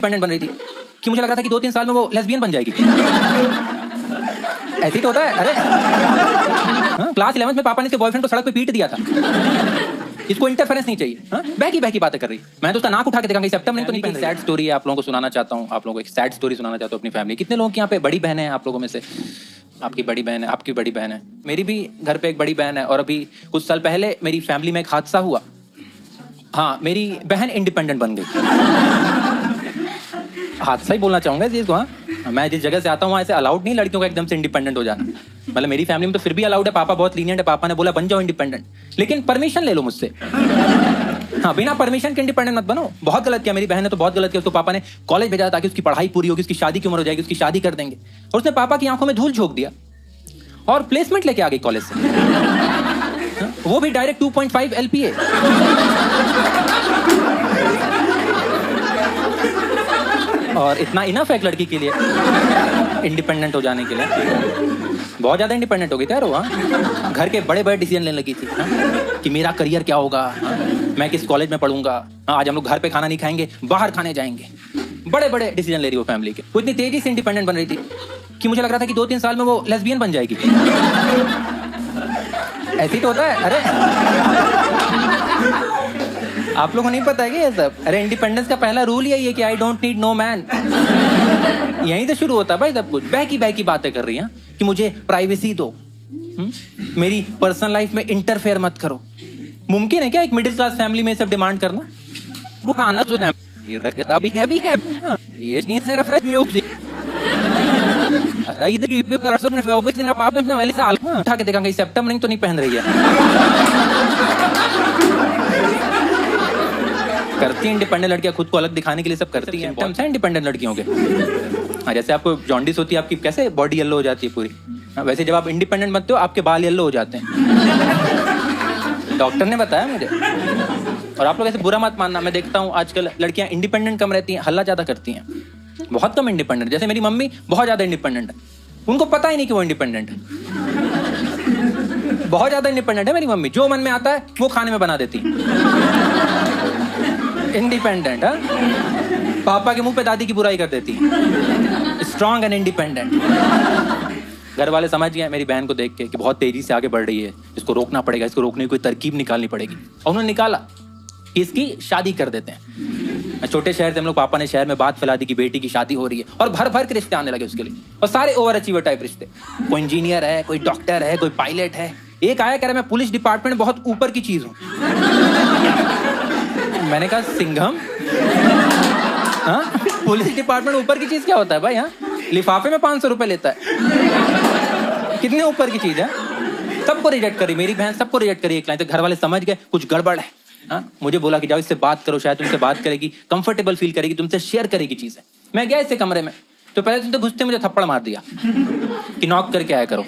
Independent बन रही थी कि मुझे लग रहा था कि 2-3 साल में वो लेस्बियन बन जाएगी। ऐसे ही तो होता है। अरे क्लास 11th में पापा ने इसके बॉयफ्रेंड को सड़क पे पीट दिया था। इसको इंटरफेरेंस नहीं चाहिए। बहकी बातें कर रही। मैं तो उसका नाक उठा के देखा, सेप्टेम्बर तो नहीं पहन रही। सैड स्टोरी है, आप लोगों को सुनाना चाहता हूँ। आप लोगों को एक सैड स्टोरी सुनाना चाहता हूँ अपनी फैमिली। कितने लोगों की यहाँ पे बड़ी बहन है आप लोगों में से? आपकी बड़ी बहन है, आपकी बड़ी बहन है, मेरी भी घर पे एक बड़ी बहन है। और अभी कुछ साल पहले मेरी फैमिली में एक हादसा हुआ। हाँ, मेरी बहन इंडिपेंडेंट बन गई। हादसा ही बोलना चाहूंगा इस चीज को। हाँ, मैं जिस जगह से आता हूँ वहाँ ऐसे अलाउड नहीं लड़कियों का एकदम से इंडिपेंडेंट हो जाना। मतलब मेरी फैमिली में तो फिर भी अलाउड है, पापा बहुत लीनियंट है। पापा ने बोला बन जाओ इंडिपेंडेंट, लेकिन परमिशन ले लो मुझसे। हाँ, बिना परमिशन के इंडिपेंडेंट मत बनो। बहुत गलत किया मेरी बहन ने, तो बहुत गलत किया। उसको पापा ने कॉलेज भेजा ताकि उसकी पढ़ाई पूरी होगी, उसकी शादी की उम्र हो जाएगी, उसकी शादी कर देंगे। और उसने पापा की आंखों में धूल झोंक दिया और प्लेसमेंट लेके आ गई कॉलेज से। वो भी डायरेक्ट 2.5 LPA। और इतना इनफ है एक लड़की के लिए इंडिपेंडेंट हो जाने के लिए। बहुत ज्यादा इंडिपेंडेंट हो गई थी यार वो। घर के बड़े बड़े डिसीजन लेने लगी थी कि मेरा करियर क्या होगा, मैं किस कॉलेज में पढ़ूंगा, आज हम लोग घर पे खाना नहीं खाएंगे, बाहर खाने जाएंगे। बड़े बड़े डिसीजन ले रही वो फैमिली के। वो इतनी तेजी से इंडिपेंडेंट बन रही थी कि मुझे लग रहा था कि 2-3 साल में वो लेस्बियन बन जाएगी। ऐसे ही तो होता है। अरे आप लोगों को नहीं पता है क्या ये सब? अरे इंडिपेंडेंस का पहला रूल यही है कि I don't need no man. यहीं से शुरू होता है भाई सब कुछ। बहकी बातें कर रही हैं कि मुझे प्राइवेसी दो, मेरी पर्सनल लाइफ में इंटरफेयर मत करो। मुमकिन है क्या एक मिडिल क्लास फैमिली में सब डिमांड करना? वो खाना जो है अभी है ये नहीं सिर्फ उठा के देखा सेप्टेम्बर तो नहीं पहन रही है। करती है इंडिपेंडेंट लड़कियां, खुद को अलग दिखाने के लिए सब करती हैं। इंडिपेंडेंट लड़कियों के जैसे आपको जॉन्डिस होती है, आपकी कैसे बॉडी येलो हो जाती है पूरी, वैसे जब आप इंडिपेंडेंट बनते हो आपके बाल येलो हो जाते हैं। डॉक्टर ने बताया मुझे। और आप लोग ऐसे बुरा मत मानना, मैं देखता हूँ आजकल लड़कियां इंडिपेंडेंट कम रहती हैं, हल्ला ज्यादा करती हैं, बहुत कम इंडिपेंडेंट। जैसे मेरी मम्मी बहुत ज्यादा इंडिपेंडेंट है, उनको पता ही नहीं कि वो इंडिपेंडेंट है। बहुत ज्यादा इंडिपेंडेंट है मेरी मम्मी, जो मन में आता है वो खाने में बना देती। इंडिपेंडेंट है, पापा के मुंह पे दादी की बुराई कर देती। Strong and independent. घर वाले समझ गए मेरी बहन को देख के कि बहुत तेजी से आगे बढ़ रही है, इसको रोकना पड़ेगा, इसको रोकने की कोई तरकीब निकालनी पड़ेगी। और उन्होंने निकाला कि इसकी शादी कर देते हैं। छोटे शहर से हम लोग, पापा ने शहर में बात फैला दी कि बेटी की शादी हो रही है, और भर के रिश्ते आने लगे उसके लिए। और सारे ओवर अचीवर टाइप रिश्ते। कोई इंजीनियर है, कोई डॉक्टर है, कोई पायलट है। एक आया कह रहा मैं पुलिस डिपार्टमेंट बहुत ऊपर की चीज हूँ। मैंने कहा सिंघम, हाँ पुलिस डिपार्टमेंट ऊपर की चीज क्या होता है भाई? हाँ, लिफाफे में 500 रुपए लेता है, कितने ऊपर की चीज है। सबको रिजेक्ट करी मेरी बहन, सबको रिजेक्ट करी। एक लाइन तक घर वाले समझ गए कुछ गड़बड़ है। हाँ, मुझे बोला कि जाओ इससे बात करो, शायद तुमसे बात करेगी, कंफर्टेबल फील करेगी, तुमसे शेयर करेगी चीजें। मैं गया इससे कमरे में, तो पहले तुमसे घुसते मुझे थप्पड़ मार दिया कि नॉक करके आया करो।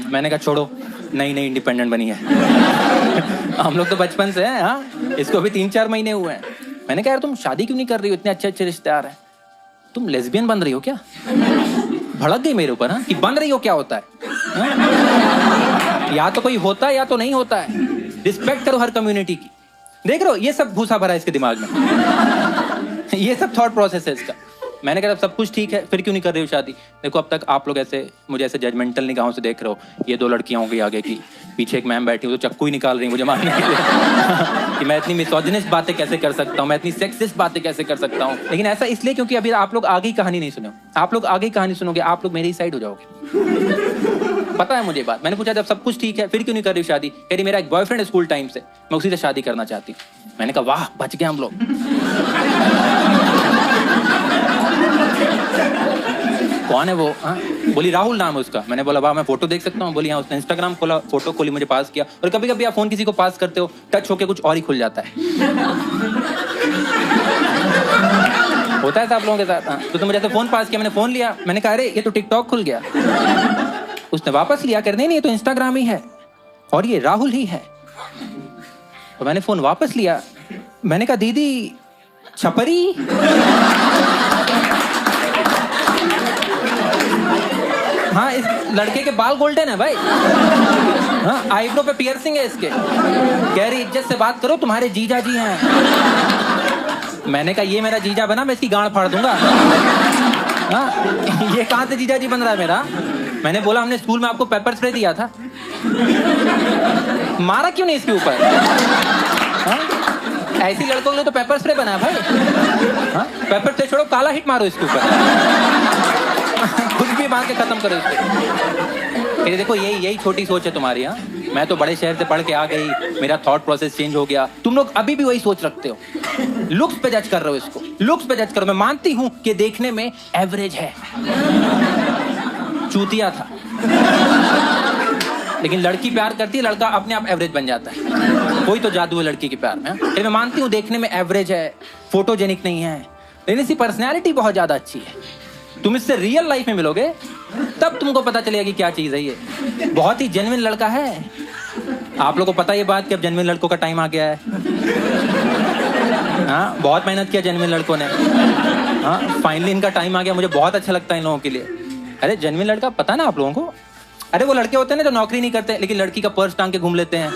मैंने कहा छोड़ो, नई इंडिपेंडेंट बनी है। हम लोग तो बचपन से हैं। हाँ, इसको भी 3-4 महीने हुए हैं। मैंने कहा यार तुम शादी क्यों नहीं कर रही हो, इतने अच्छे रिश्ते आ रहे हैं, तुम लेस्बियन बन रही हो क्या? भड़क गई मेरे ऊपर। हाँ, कि बन रही हो क्या होता है? हाँ? या तो कोई होता है या तो नहीं होता है। रिस्पेक्ट करो हर कम्युनिटी की। देख रहे हो ये सब भूसा भरा है इसके दिमाग में। ये सब थॉट प्रोसेस है इसका। मैंने कहा सब कुछ ठीक है, फिर क्यों नहीं कर रही हो शादी? देखो अब तक आप लोग ऐसे मुझे ऐसे जजमेंटल निगाहों से देख रहे हो। ये 2 लड़कियां हो गई आगे की, पीछे एक मैम बैठी हो तो चक्कू ही निकाल रही मुझे मारने के लिए कि मैं इतनी मिसोजिनिस्ट बातें कैसे कर सकता हूँ, मैं इतनी सेक्सिस्ट बातें कैसे कर सकता हूँ। लेकिन ऐसा इसलिए क्योंकि अभी आप लोग आगे की कहानी नहीं सुने। आप लोग आगे की कहानी सुनोगे, आप लोग मेरी साइड हो जाओगे। पता है मुझे बात। मैंने पूछा जब सब कुछ ठीक है फिर क्यों नहीं कर रही शादी? कह रही मेरा एक बॉयफ्रेंड है स्कूल टाइम से, मैं उसी से शादी करना चाहती हूँ। मैंने कहा वाह, बच गए हम लोग। कौन है वो? हाँ, बोली राहुल नाम है उसका। मैंने बोला वाह, मैं फोटो देख सकता हूँ? बोली हाँ। उसने इंस्टाग्राम खोला, फोटो खोली, मुझे पास किया। और कभी कभी आप फोन किसी को पास करते हो, टच होके कुछ और ही खुल जाता है। होता है आप लोगों के साथ। हाँ, तो मुझे ऐसे फोन पास किया, मैंने फोन लिया, मैंने कहा अरे ये तो टिकटॉक खुल गया। उसने वापस लिया, कर नहीं ये तो इंस्टाग्राम ही है और ये राहुल ही है। तो मैंने फोन वापस लिया, मैंने कहा दीदी छपरी। हाँ, इस लड़के के बाल गोल्डन है भाई। हाँ, आईब्रो पे पियर्सिंग है इसके। कह रही इज्जत से बात करो, तुम्हारे जीजा जी हैं। मैंने कहा ये मेरा जीजा बना, मैं इसकी गांड फाड़ दूंगा। हाँ, ये कहाँ से जीजा जी बन रहा है मेरा? मैंने बोला हमने स्कूल में आपको पेपर स्प्रे दिया था, मारा क्यों नहीं इसके ऊपर? ऐसी लड़कों के लिए तो पेपर स्प्रे बना है भाई। हाँ? पेपर स्प्रे छोड़ो, काला हिट मारो इसके ऊपर, कुछ भी मार के खत्म करो इसको। फिर देखो यही छोटी सोच है तुम्हारी। हाँ, मैं तो बड़े शहर से पढ़ के आ गई, मेरा थॉट प्रोसेस चेंज हो गया। तुम लोग अभी भी वही सोच रखते हो, लुक्स पे जज कर रहे हो इसको, लुक्स पे जज करो। मैं मानती हूं कि देखने में एवरेज है, चूतिया था, लेकिन लड़की प्यार करती है, लड़का अपने आप एवरेज बन जाता है। कोई तो जादू है लड़की के प्यार में। लेकिन मैं मानती हूँ देखने में एवरेज है, फोटोजेनिक नहीं है, लेकिन इसकी पर्सनैलिटी बहुत ज्यादा अच्छी है। तुम इससे रियल लाइफ में मिलोगे तब तुमको पता चलेगा कि क्या चीज है ये। बहुत ही जेन्युइन लड़का है। आप लोगों को पता ये बात कि अब जेन्युइन लड़कों का टाइम आ गया है। हाँ, बहुत मेहनत किया जेन्युइन लड़कों ने। हाँ, फाइनली इनका टाइम आ गया। मुझे बहुत अच्छा लगता है इन लोगों के लिए। अरे जेन्युइन लड़का पता ना आप लोगों को? अरे वो लड़के होते हैं ना जो नौकरी नहीं करते लेकिन लड़की का पर्स टांग के घूम लेते हैं।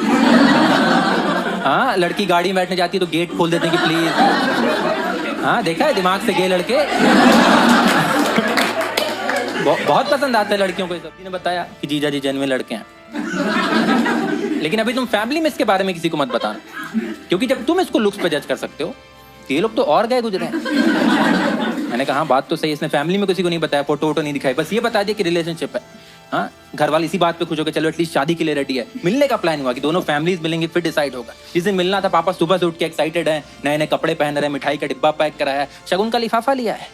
हाँ, लड़की गाड़ी में बैठने जाती है तो गेट खोल देते हैं कि प्लीज। हाँ, देखा है दिमाग से गए लड़के। बहुत पसंद आता है लड़कियों को। सभी ने बताया कि जीजा जी जेन्युइन लड़के हैं, लेकिन अभी तुम फैमिली में इसके बारे में किसी को मत बताना, क्योंकि जब तुम इसको लुक्स पे जज कर सकते हो ये लोग तो और गए गुजरे। मैंने कहा बात तो सही, इसने फैमिली में किसी को नहीं बताया, फोटो वोटो नहीं दिखाई, बस ये बता दिया कि रिलेशनशिप है। हाँ, घर वाले इसी बात पे खुश हो गए, चलो एटलीस्ट शादी के लिए रेडी है। मिलने का प्लान हुआ कि दोनों फैमिलीज मिलेंगे, फिर डिसाइड होगा। जिस दिन मिलना था पापा सुबह से उठ के एक्साइटेड है, नए नए कपड़े पहन रहे हैं, मिठाई का डिब्बा पैक कराया है, शगुन का लिफाफा लिया है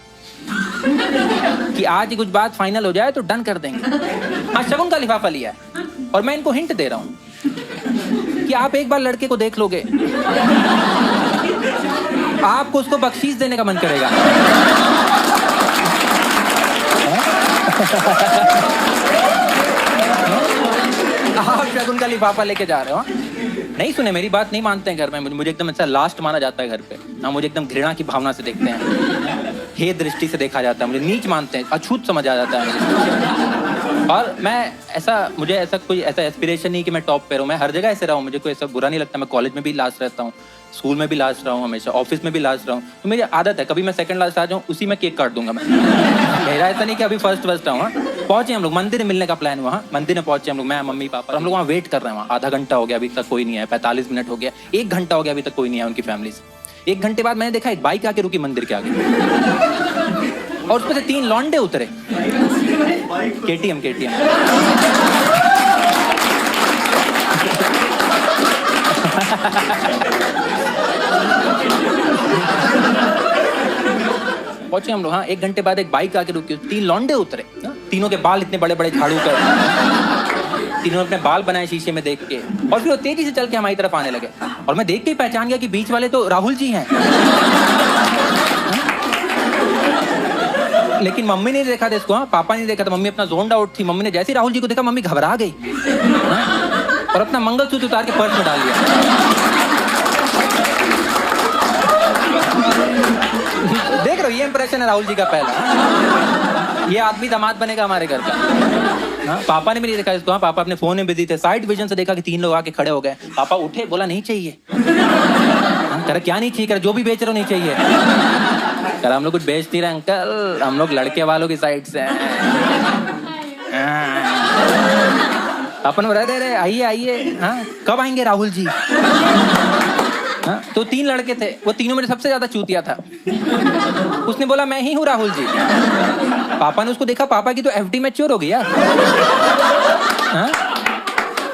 कि आज ही कुछ बात फाइनल हो जाए तो डन कर देंगे। हाँ, शगुन का लिफाफा लिया है और मैं इनको हिंट दे रहा हूँ कि आप एक बार लड़के को देख लोगे आपको उसको बख्शीश देने का मन करेगा। आप शगुन का लिफाफा लेके जा रहे हो। नहीं सुने, मेरी बात नहीं मानते हैं घर में। मुझे एकदम ऐसा लास्ट माना जाता है घर पे ना, मुझे एकदम घृणा की भावना से देखते हैं, हे दृष्टि से देखा जाता है, मुझे नीच मानते हैं, अछूत समझ आ जाता है मुझे। और मैं मुझे ऐसा कोई ऐसा एस्पिरेशन नहीं कि मैं टॉप पे रहूं, मैं हर जगह ऐसे रहा हूं, मुझे कोई ऐसा बुरा नहीं लगता। मैं कॉलेज में भी लास्ट रहता हूँ, स्कूल में भी लास्ट रहा हूँ, हमेशा ऑफिस में भी लास्ट रहा हूँ, तो मेरी आदत है कभी मैं सेकंड लास्ट आ जाऊँ उसी में केक काट दूंगा मैं। मेरा ऐसा नहीं कि अभी फर्स्ट आऊँ। पहुंचे हम लोग मंदिर में, मिलने का प्लान हुआ, मंदिर में पहुंचे हम लोग, मैं मम्मी पापा, हम लोग वहाँ वेट कर रहे हैं। वहाँ आधा घंटा हो गया अभी तक कोई नहीं है, 45 मिनट हो गया, 1 घंटा हो गया अभी तक कोई नहीं है उनकी फैमिली से। 1 घंटे बाद मैंने देखा एक बाइक आके रुकी मंदिर के आगे और उसमें से 3 लौंडे उतरे। केटीएम पहुंचे हम लोग। हाँ, 1 घंटे बाद एक बाइक आके रुकी, 3 लौंडे उतरे। तीनों के बाल इतने बड़े बड़े झाड़ू कर, तीनों अपने बाल बनाए शीशे में देख के, और फिर वो तेजी से चल के हमारी तरफ आने लगे। और मैं देख के ही पहचान गया कि बीच वाले तो राहुल जी हैं। लेकिन मम्मी ने देखा था इसको। हाँ, पापा ने देखा था, मम्मी अपना जोन आउट थी। मम्मी ने जैसे ही राहुल जी को देखा मम्मी घबरा गई और अपना मंगलसूत्र उतार के पर्स में डाल दिया। देख रहे हो, ये इंप्रेशन है राहुल जी का पहला। ये आदमी दामाद बनेगा हमारे घर का। हाँ, पापा ने भी नहीं देखा इसको। हाँ, पापा अपने फोन में बिजी थे, साइड विजन से देखा कि 3 लोग आके खड़े हो गए। पापा उठे, बोला नहीं चाहिए। कह क्या नहीं चाहिए? कह जो भी बेच रहे हो नहीं चाहिए। कह हम लोग कुछ बेच नहीं रहे अंकल, हम लोग लड़के वालों की साइड से हैं। अपन बोल रहे आइए। हाँ, कब आएंगे राहुल जी? हाँ, तो 3 लड़के थे, वो तीनों में सबसे ज्यादा चूतिया था। उसने बोला मैं ही हूँ राहुल जी। पापा ने उसको देखा, पापा की तो एफडी मैच्योर हो गई यार। हाँ?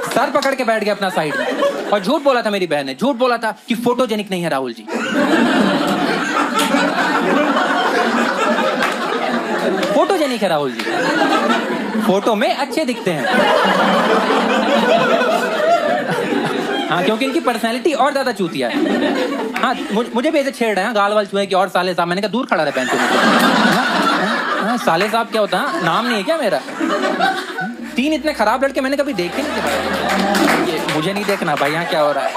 सर पकड़ के बैठ गया अपना साइड में और झूठ बोला था। मेरी बहन ने झूठ बोला था कि फोटोजेनिक नहीं है राहुल जी। फोटोजेनिक है राहुल जी, फोटो में अच्छे दिखते हैं। हाँ, क्योंकि इनकी पर्सनैलिटी और ज्यादा चूतिया है। हाँ, मुझे भी ऐसे छेड़ रहे हैं, गाल वाल छुए कि और साले साहब। मैंने कहा दूर खड़ा रहे पैंट में। साले साहब क्या होता है? नाम नहीं है क्या मेरा? 3 इतने खराब लड़के मैंने कभी देखे नहीं। मुझे नहीं देखना भाई यहाँ क्या हो रहा है।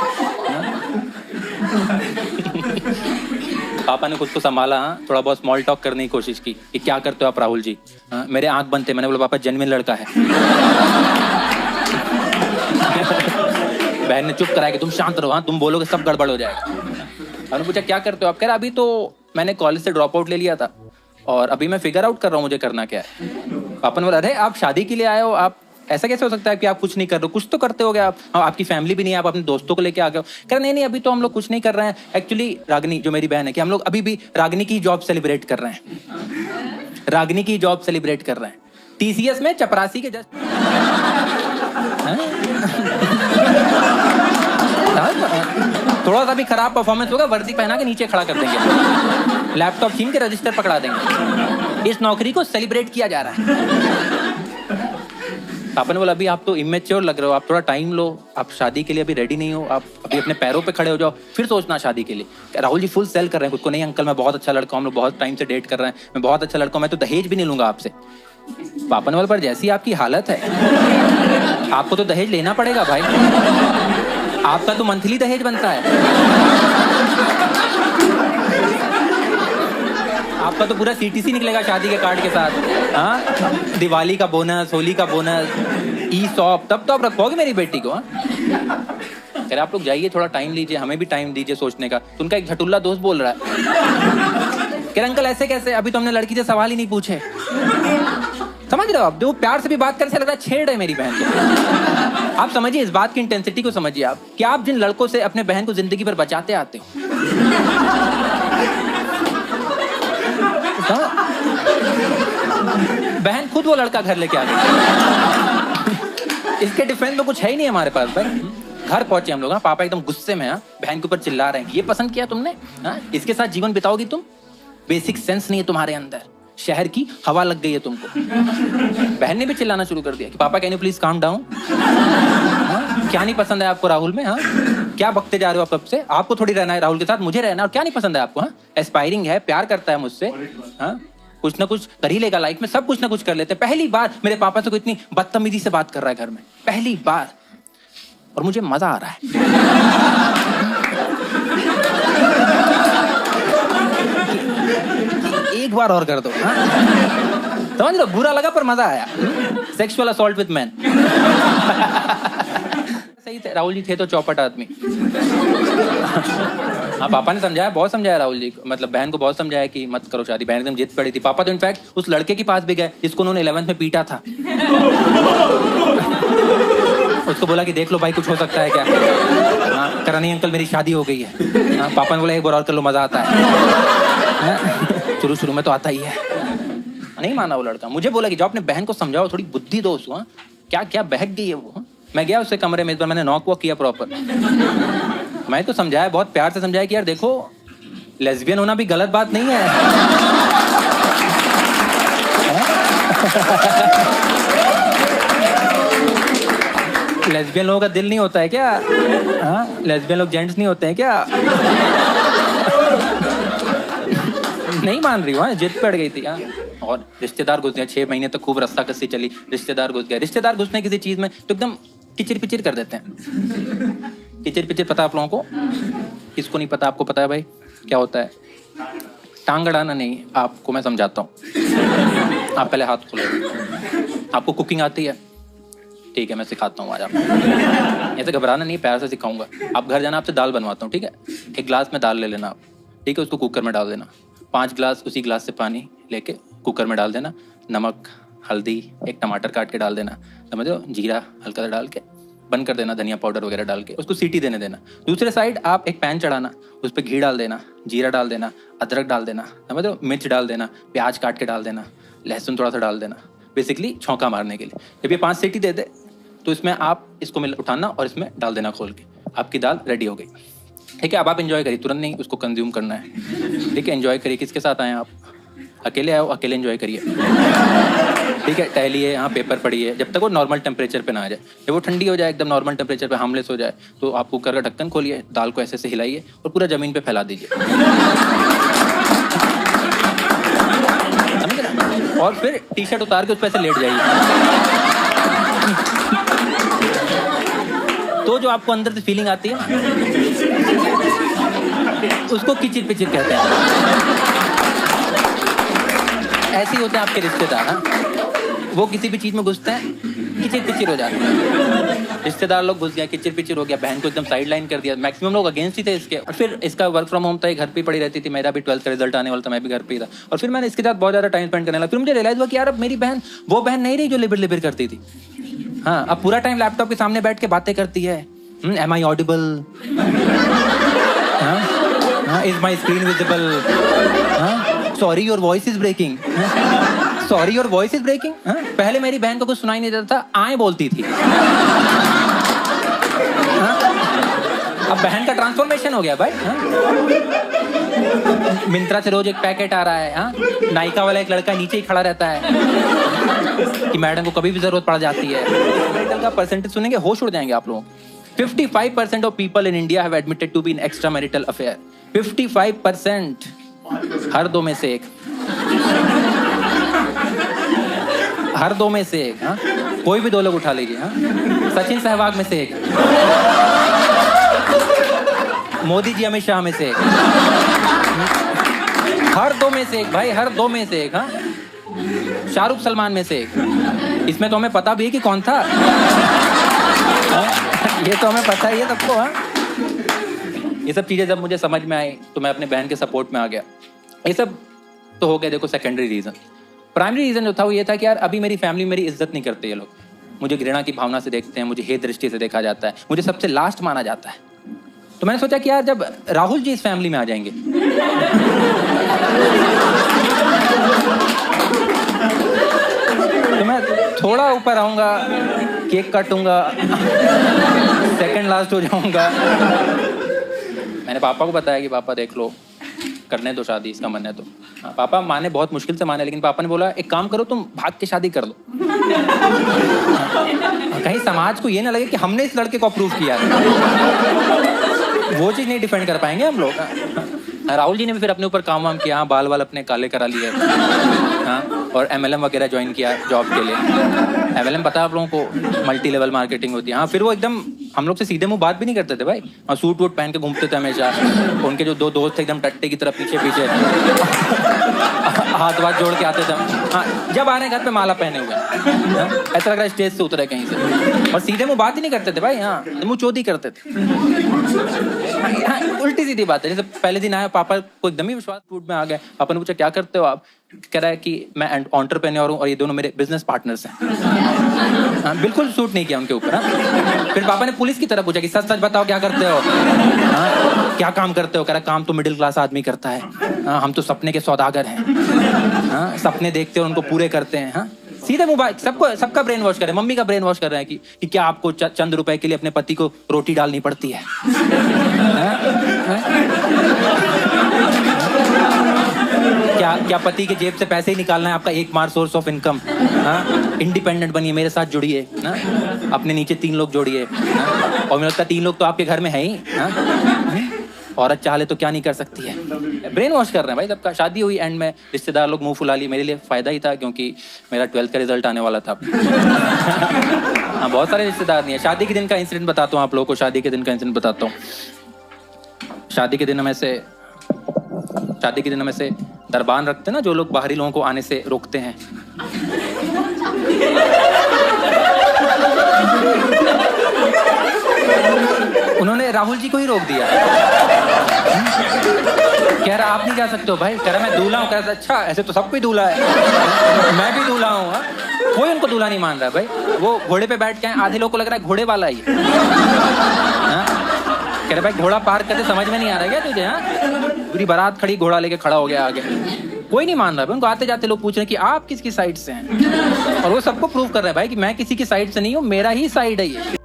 पापा ने खुद को संभाला। थोड़ा बहुत स्मॉल टॉक करने की कोशिश की कि क्या करते हो आप राहुल जी? मेरे आंख बंद थे। मैंने बोला पापा जेन्युइन लड़का है। बहन ने चुप कराया कि तुम शांत रहो, हाँ तुम बोलोगे सब गड़बड़ हो जाएगा। और पूछा क्या करते हो आप? कह रहे अभी तो मैंने कॉलेज से ड्रॉप आउट ले लिया था और अभी मैं फिगर आउट कर रहा हूँ मुझे करना क्या है। पापा ने बोला अरे आप शादी के लिए आए हो, आप ऐसा कैसे हो सकता है कि आप कुछ नहीं कर रहे हो? कुछ तो करते होगे आप। हाँ, आपकी फैमिली भी नहीं है, आप अपने दोस्तों को लेके आ गए हो। कह रहे नहीं अभी तो हम लोग कुछ नहीं कर रहे हैं। एक्चुअली रागनी जो मेरी बहन है कि हम लोग अभी भी रागनी की जॉब सेलिब्रेट कर रहे हैं। रागनी की जॉब सेलिब्रेट कर रहे हैं TCS में चपरासी के जस्ट। थोड़ा सा भी खराब परफॉर्मेंस होगा वर्दी पहना के नीचे खड़ा कर देंगे, लैपटॉप छीन के रजिस्टर पकड़ा देंगे। इस नौकरी को सेलिब्रेट किया जा रहा है। पापा ने बोला अभी आप तो इमेच्योर लग रहे हो, आप थोड़ा टाइम लो, आप शादी के लिए अभी रेडी नहीं हो, आप अभी अपने पैरों पे खड़े हो जाओ फिर सोचना शादी के लिए। राहुल जी फुल सेल कर रहे हैं खुद को, नहीं अंकल मैं बहुत अच्छा लड़का हूँ, हम लोग बहुत टाइम से डेट कर रहे हैं, मैं बहुत अच्छा लड़का हूँ, मैं तो दहेज भी नहीं लूंगा आपसे। पापा ने बोला पर जैसी आपकी हालत है आपको तो दहेज लेना पड़ेगा भाई, आपका तो मंथली दहेज बनता है, आपका तो पूरा CTC निकलेगा शादी के कार्ड के साथ। हाँ, दिवाली का बोनस, होली का बोनस, ESOP, तब तो आप रखोगे मेरी बेटी को। कह रहे आप लोग जाइए, थोड़ा टाइम लीजिए, हमें भी टाइम दीजिए सोचने का। तो उनका एक झटुल्ला दोस्त बोल रहा है, कह रहे अंकल ऐसे कैसे, अभी तो हमने लड़की से सवाल ही नहीं पूछे। समझ रहे हो आप, जो प्यार से भी बात कर से लग रहा है छेड़ है मेरी बहन को। आप समझिए इस बात की इंटेंसिटी को समझिए आप, कि आप जिन लड़कों से अपने बहन को जिंदगी भर बचाते आते हो, बहन खुद वो लड़का घर लेके आ गई। इसके डिफेंस में कुछ है ही नहीं हमारे पास भाई। घर पहुंचे हम लोग, पापा एकदम गुस्से में, बहन के ऊपर चिल्ला रहे हैं, ये पसंद किया तुमने, इसके साथ जीवन बिताओगी तुम, बेसिक सेंस नहीं है तुम्हारे अंदर, शहर की हवा लग गई है तुमको। बहन ने भी चिल्लाना शुरू कर दिया कि पापा can you please calm down, क्या नहीं पसंद है आपको राहुल में? हाँ, क्या बकते जा रहे हो आप कब से? आपको थोड़ी रहना है राहुल के साथ, मुझे रहना है, और क्या नहीं पसंद है आपको? हाँ, एस्पायरिंग है, प्यार करता है मुझसे, हाँ कुछ ना कुछ कर ही लेगा लाइफ में, सब कुछ ना कुछ कर लेते। पहली बार मेरे पापा से कोई इतनी बदतमीजी से बात कर रहा है घर में, पहली बार, और मुझे मजा आ रहा है। एक बार और कर दो, समझ लो, बुरा लगा पर मजा आया। Sexual assault with man. सही थे राहुल जी, थे तो चौपट आदमी। हाँ, पापा ने समझाया, बहुत समझाया राहुल जी, मतलब बहन को बहुत समझाया कि मत करो शादी। बहन एकदम जिद पड़ी थी। पापा तो इनफैक्ट उस लड़के के पास भी गए जिसको उन्होंने 11th में पीटा था। उसको बोला कि देख लो भाई कुछ हो सकता है क्या? हाँ, करा नहीं अंकल मेरी शादी हो गई है। हाँ, पापा ने बोला एक बार और कर लो, मजा आता है। शुरू में तो आता ही है। नहीं माना वो लड़का, मुझे बोला कि जो अपने बहन को समझाओ, थोड़ी बुद्धि दो उसको। क्या क्या बहक गई है वो। मैं गया उससे कमरे में, इस बार मैंने नॉक वॉक किया प्रॉपर। मैं तो समझाया, बहुत प्यार से समझाया कि यार देखो, लेस्बियन होना भी गलत बात नहीं है। लेस्बियन लोगों का दिल नहीं होता है क्या? हाँ, लेस्बियन लोग जेंट्स नहीं होते हैं क्या? नहीं मान रही हूँ, जिद पड़ गई थी। हाँ, और रिश्तेदार घुस गए, 6 महीने तक खूब रस्सा कस्सी चली, रिश्तेदार घुस गए। रिश्तेदार घुसने किसी चीज में तो एकदम किचिर पिचिर कर देते हैं। किचिर पिचिर पता आप लोगों को? किसको नहीं पता? आपको पता है भाई क्या होता है? टांग अड़ाना नहीं, आपको मैं समझाता हूँ। आप पहले हाथ खोलो। आपको कुकिंग आती है? ठीक है, मैं सिखाता हूँ आज आपको। ऐसे घबराना नहीं, प्यार से सिखाऊंगा। आप घर जाना, आपसे दाल बनवाता हूँ, ठीक है? एक गिलास में दाल ले लेना आप, ठीक है? उसको कुकर में डाल देना। 5 गिलास उसी गिलास से पानी लेके कुकर में डाल देना। नमक, हल्दी, एक टमाटर काट के डाल देना, समझ लो, जीरा हल्का सा डाल के बंद कर देना, धनिया पाउडर वगैरह डाल के उसको सीटी देने देना। दूसरे साइड आप एक पैन चढ़ाना, उस पर घी डाल देना, जीरा डाल देना, अदरक डाल देना, समझ लो, मिर्च डाल देना, प्याज काट के डाल देना, लहसुन थोड़ा सा डाल देना, बेसिकली छौंका मारने के लिए। जब ये 5 सीटी दे दे तो इसमें आप इसको उठाना और इसमें डाल देना खोल के। आपकी दाल रेडी हो गई, ठीक है? अब आप एंजॉय करिए, तुरंत नहीं उसको कंज्यूम करना है, ठीक है? एंजॉय करिए। किसके साथ आए आप? अकेले आए हो, अकेले एंजॉय करिए, ठीक है? टहलिए, यहाँ पेपर पढ़िए, जब तक वो नॉर्मल टेम्परेचर पे ना आ जाए। जब वो ठंडी हो जाए, एकदम नॉर्मल टेम्परेचर पे हार्मलेस हो जाए, तो आप कुकर का ढक्कन खोलिए, दाल को ऐसे से हिलाइए और पूरा जमीन पे फैला दीजिए, समझ रहे? और फिर टी-शर्ट उतार के उस पर ऐसे लेट जाइए। तो जो आपको अंदर से फीलिंग आती है उसको किचिर पिचिर कहते हैं। ऐसे ही होते हैं आपके रिश्तेदार। हाँ, वो किसी भी चीज में घुसते हैं, किचिर पिचिर हो जाती है। रिश्तेदार लोग घुस गए, किचिर पिचिर हो गया, बहन को एकदम साइड लाइन कर दिया। मैक्सिमम लोग अगेंस्ट ही थे इसके। और फिर इसका वर्क फ्रॉम होम था, घर पे पड़ी रहती थी, मेरा भी 12th का रिजल्ट आने वाला था, मैं भी घर पे ही था। और फिर मैंने इसके साथ बहुत ज़्यादा टाइम स्पेंड करने लगा। फिर मुझे रियलाइज हुआ कि यार अब मेरी बहन वो बहन नहीं रही जो लिबिर लिबिर करती थी। हाँ, अब पूरा टाइम लैपटॉप के सामने बैठ के बातें करती है। Am I audible? Is my screen visible? Sorry, your voice is breaking. Sorry, your voice is breaking. पहले मेरी बहन को कुछ सुनाई नहीं देता था, आए बोलती थी। अब बहन का ट्रांसफॉर्मेशन हो गया भाई। मिंत्रा से रोज एक पैकेट आ रहा है। नायका वाला एक लड़का नीचे ही खड़ा रहता है कि मैडम को कभी भी जरूरत पड़ जाती है। मेरिटल का परसेंटेज सुनेंगे होश उड़ जाएंगे आप लोग। 55% of people in India have admitted to be in extramarital affair. 55%, हर दो में से एक, हर दो में से एक। हाँ, कोई भी दो लोग उठा लीजिए। हाँ, सचिन सहवाग में से एक, मोदी जी अमित शाह में से एक, हर दो में से एक भाई, हर दो में से एक। हाँ, शाहरुख सलमान में से एक। इसमें तो हमें पता भी है कि कौन था। ये तो हमें पता ही है सबको। हाँ, ये सब चीजें जब मुझे समझ में आई तो मैं अपने बहन के सपोर्ट में आ गया। ये सब तो हो गया देखो सेकेंडरी रीजन। प्राइमरी रीजन जो था वो ये था कि यार अभी मेरी फैमिली मेरी इज्जत नहीं करते। ये लोग मुझे घृणा की भावना से देखते हैं, मुझे हेय दृष्टि से देखा जाता है, मुझे सबसे लास्ट माना जाता है। तो मैंने सोचा कि यार जब राहुल जी इस फैमिली में आ जाएंगे तो मैं थोड़ा ऊपर आऊंगा, केक काटूंगा, सेकंड लास्ट हो जाऊंगा। मैंने पापा को बताया कि पापा देख लो, करने दो शादी, इसका मन है तो। हाँ, पापा माने, बहुत मुश्किल से माने, लेकिन पापा ने बोला एक काम करो, तुम भाग के शादी कर लो। कहीं समाज को ये ना लगे कि हमने इस लड़के को अप्रूव किया है। वो चीज नहीं डिफेंड कर पाएंगे हम लोग। राहुल जी ने भी फिर अपने ऊपर काम वाम किया। हाँ, बाल वाल अपने काले करा लिए। हाँ, और MLM वगैरह ज्वाइन किया जॉब के लिए। MLM पता है आप लोगों को, मल्टी लेवल मार्केटिंग होती है। हाँ, फिर वो एकदम हम लोग से सीधे मुंह बात भी नहीं करते थे भाई। और सूट वूट पहन के घूमते थे हमेशा। उनके जो दो दोस्त थे एकदम टट्टे की तरह पीछे पीछे हाथ वाथ जोड़ के आते थे। हाँ, जब आ रहे घर पे माला पहने हुए, ऐसा लग रहा है स्टेज से उतरे कहीं से। और सीधे मुंह बात ही नहीं करते थे भाई। हाँ, मुंह चोदी करते थे। हाँ, उल्टी सीधी बात है। जैसे पहले दिन आया, पापा को एकदम ही विश्वास फूट में आ गया। पापा ने पूछा क्या करते हो आप? कह रहा है कि मैं एंटरप्रेन्योर हूँ और ये दोनों मेरे बिजनेस पार्टनर्स हैं। हाँ, बिल्कुल सूट नहीं किया उनके ऊपर। हाँ, फिर पापा ने पुलिस की तरह पूछा कि सच सच बताओ क्या करते हो? हाँ, क्या काम करते हो? कह रहा काम तो मिडिल क्लास आदमी करता है। हाँ, हम तो सपने के सौदागर हैं। हाँ, सपने देखते हैं उनको पूरे करते हैं। हाँ, सीधे मोबाइल सबको, सबका ब्रेन वॉश कर रहे हैं। मम्मी का ब्रेन वॉश कर रहे हैं कि क्या आपको चंद रुपए के लिए अपने पति को रोटी डालनी पड़ती है? क्या पति के जेब से पैसे ही निकालना है आपका एकमात्र सोर्स ऑफ इनकम? इंडिपेंडेंट बनिए, मेरे साथ जुड़िए, अपने नीचे 3 लोग जोड़िए। और मुझे लगता है 3 लोग तो आपके घर में है ही। औरत चाहे तो क्या नहीं कर सकती है। ब्रेन वॉश कर रहे हैं भाई सबका। शादी हुई, एंड में रिश्तेदार लोग मुंह फुला लिए। मेरे लिए फायदा ही था क्योंकि मेरा 12th का रिजल्ट आने वाला था। हाँ, बहुत सारे रिश्तेदार नहीं है। शादी के दिन का इंसिडेंट बताता हूँ आप लोगों को। शादी के दिन का इंसिडेंट बताता हूँ। शादी के दिन में से दरबान रखते ना जो लोग बाहरी लोगों को आने से रोकते हैं। उन्होंने राहुल जी को ही रोक दिया। कह रहा आप नहीं जा सकते हो भाई। कह रहा मैं दूल्हा हूँ। कह रहा अच्छा ऐसे तो सब कोई दूल्हा है, मैं भी दूल्हा हूँ। कोई उनको दूल्हा नहीं मान रहा भाई। वो घोड़े पे बैठ के आए, आधे लोग को लग रहा है घोड़े वाला ही। कह रहे भाई घोड़ा पार करते समझ में नहीं आ रहा क्या तुझे? हाँ, पूरी बारात खड़ी, घोड़ा लेके खड़ा हो गया आगे। कोई नहीं मान रहा है। उनको आते जाते लोग पूछ रहे हैं कि आप किसकी साइड से हैं, और वो सबको प्रूव कर रहे हैं भाई कि मैं किसी की साइड से नहीं हूँ, मेरा ही साइड है ये।